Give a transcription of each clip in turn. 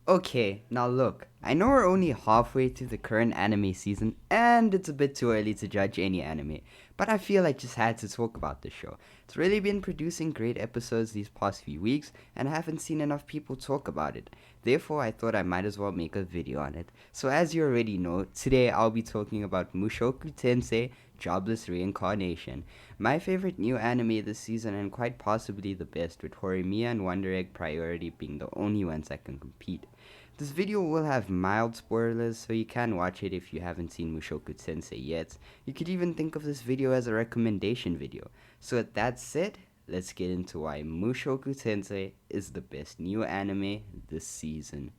Okay, now look, I know we're only halfway through the current anime season, and it's a bit too early to judge any anime, but I feel I just had to talk about this show. It's really been producing great episodes these past few weeks, and I haven't seen enough people talk about it. Therefore, I thought I might as well make a video on it. So as you already know, today I'll be talking about Mushoku Tensei, Jobless Reincarnation. My favorite new anime this season, and quite possibly the best, with Horimiya and Wonder Egg Priority being the only ones that can compete. This video will have mild spoilers, so you can watch it if you haven't seen Mushoku Tensei yet. You could even think of this video as a recommendation video. So with that said, let's get into why Mushoku Tensei is the best new anime this season.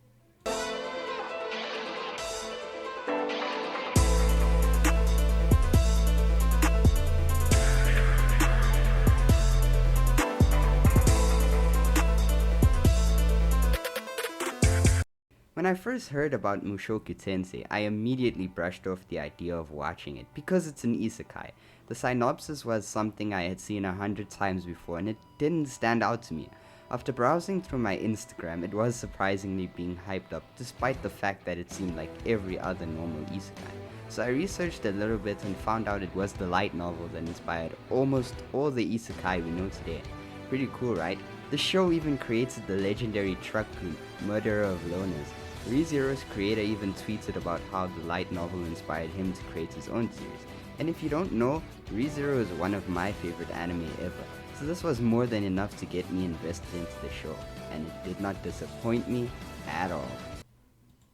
When I first heard about Mushoku Tensei, I immediately brushed off the idea of watching it because it's an isekai. The synopsis was something I had seen 100 times before and it didn't stand out to me. After browsing through my Instagram, it was surprisingly being hyped up despite the fact that it seemed like every other normal isekai. So I researched a little bit and found out it was the light novel that inspired almost all the isekai we know today. Pretty cool, right? The show even created the legendary truck group, Murderer of Loners. ReZero's creator even tweeted about how the light novel inspired him to create his own series. And if you don't know, ReZero is one of my favorite anime ever, so this was more than enough to get me invested into the show, and it did not disappoint me at all.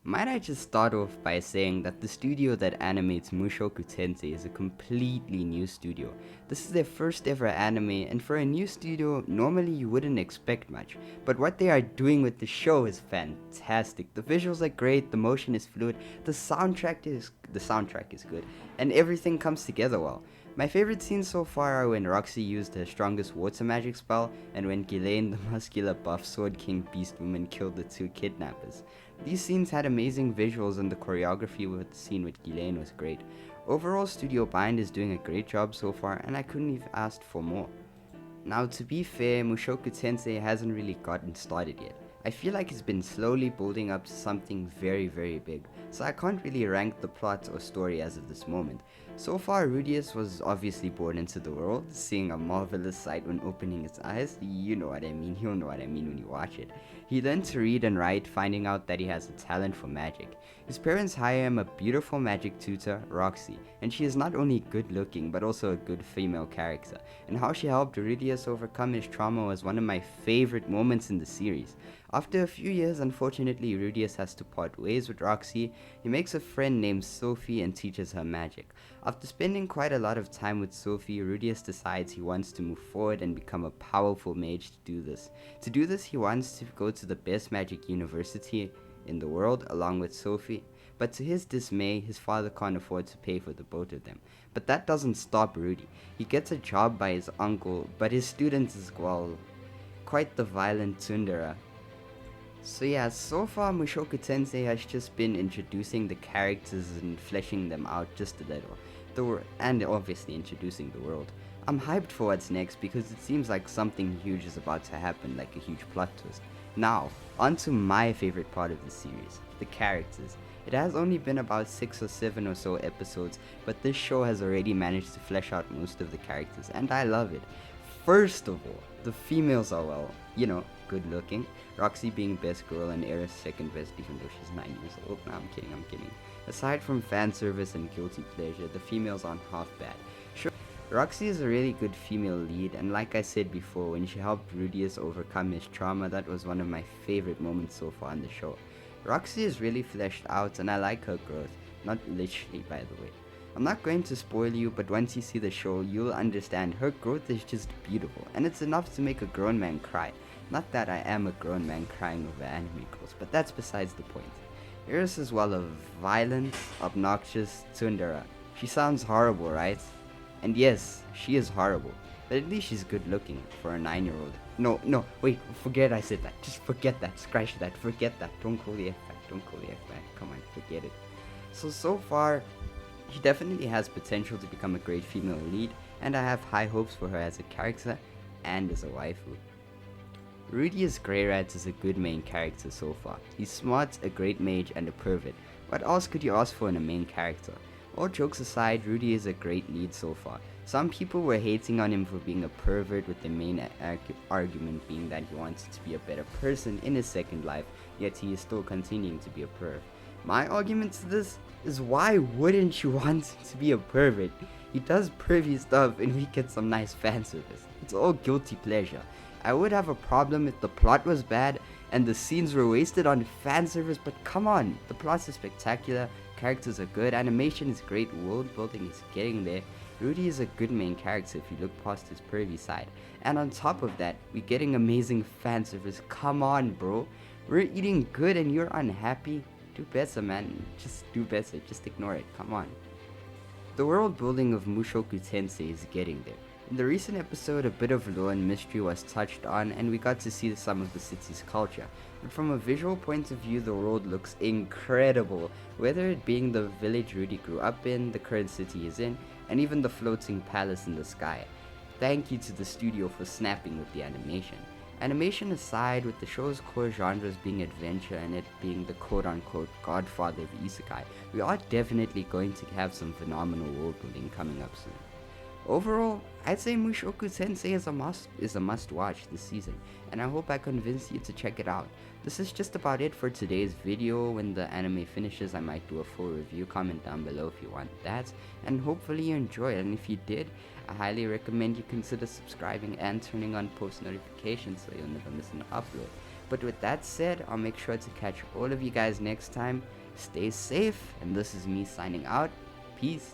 Might I just start off by saying that the studio that animates Mushoku Tensei is a completely new studio. This is their first ever anime, and for a new studio, normally you wouldn't expect much. But what they are doing with the show is fantastic. The visuals are great, the motion is fluid, the soundtrack is good, and everything comes together well. My favorite scenes so far are when Roxy used her strongest water magic spell, and when Ghislaine, the muscular buff Sword King Beast Woman, killed the two kidnappers. These scenes had amazing visuals and the choreography with the scene with Ghislaine was great. Overall, Studio Bind is doing a great job so far, and I couldn't have asked for more. Now, to be fair, Mushoku Tensei hasn't really gotten started yet. I feel like it's been slowly building up to something very, very big, so I can't really rank the plot or story as of this moment. So far, Redeus was obviously born into the world, seeing a marvelous sight when opening his eyes. You know what I mean, you'll know what I mean when you watch it. He learned to read and write, finding out that he has a talent for magic. His parents hire him a beautiful magic tutor, Roxy, and she is not only good looking but also a good female character, and how she helped Redeus overcome his trauma was one of my favorite moments in the series. After a few years, unfortunately, Redeus has to part ways with Roxy. He makes a friend named Sophie and teaches her magic. After spending quite a lot of time with Sophie, Redeus decides he wants to move forward and become a powerful mage to do this. To do this, he wants to go to the best magic university in the world along with Sophie, but to his dismay, his father can't afford to pay for the both of them. But that doesn't stop Rudy. He gets a job by his uncle, but his student is, well, quite the violent tsundere. So yeah, so far Mushoku Tensei has just been introducing the characters and fleshing them out just a little, and obviously introducing the world. I'm hyped for what's next because it seems like something huge is about to happen, like a huge plot twist. Now, on to my favorite part of the series, the characters. It has only been about 6 or 7 or so episodes, but this show has already managed to flesh out most of the characters, and I love it. First of all, the females are, well, good looking. Roxy being best girl and Eris second best, even though she's 9 years old. No, I'm kidding. Aside from fan service and guilty pleasure, the females aren't half bad. Sure, Roxy is a really good female lead, and like I said before, when she helped Rudeus overcome his trauma, that was one of my favorite moments so far in the show. Roxy is really fleshed out, and I like her growth. Not literally, by the way. I'm not going to spoil you, but once you see the show, you'll understand her growth is just beautiful, and it's enough to make a grown man cry. Not that I am a grown man crying over anime girls, but that's besides the point. Eris is, well, a violent, obnoxious tsundere. She sounds horrible, right? And yes, she is horrible, but at least she's good looking for a 9-year-old. No, wait, forget I said that. Just forget that, scratch that, forget that. Don't call the F back, come on, forget it. So far, she definitely has potential to become a great female lead, and I have high hopes for her as a character and as a waifu. Redeus Greyrat is a good main character so far. He's smart, a great mage, and a pervert. What else could you ask for in a main character? All jokes aside, Rudy is a great lead so far. Some people were hating on him for being a pervert, with the main argument being that he wanted to be a better person in his second life, yet he is still continuing to be a perv. My argument to this is, why wouldn't you want him to be a pervert? He does pervy stuff and we get some nice fan service. It's all guilty pleasure. I would have a problem if the plot was bad and the scenes were wasted on fan service, but come on, the plot is spectacular, characters are good, animation is great, world building is getting there. Rudy is a good main character if you look past his pervy side. And on top of that, we're getting amazing fan service. Come on, bro. We're eating good and you're unhappy? Do better, man. Just do better. Just ignore it. Come on. The world building of Mushoku Tensei is getting there. In the recent episode, a bit of lore and mystery was touched on, and we got to see some of the city's culture. But from a visual point of view, the world looks incredible, whether it being the village Rudy grew up in, the current city he's in, and even the floating palace in the sky. Thank you to the studio for snapping with the animation. Animation aside, with the show's core genres being adventure and it being the quote-unquote godfather of Isekai, we are definitely going to have some phenomenal world building coming up soon. Overall, I'd say Mushoku Tensei is a must watch this season, and I hope I convinced you to check it out. This is just about it for today's video. When the anime finishes, I might do a full review. Comment down below if you want that, and hopefully you enjoy it. And if you did, I highly recommend you consider subscribing and turning on post notifications so you'll never miss an upload. But with that said, I'll make sure to catch all of you guys next time. Stay safe, and this is me signing out. Peace.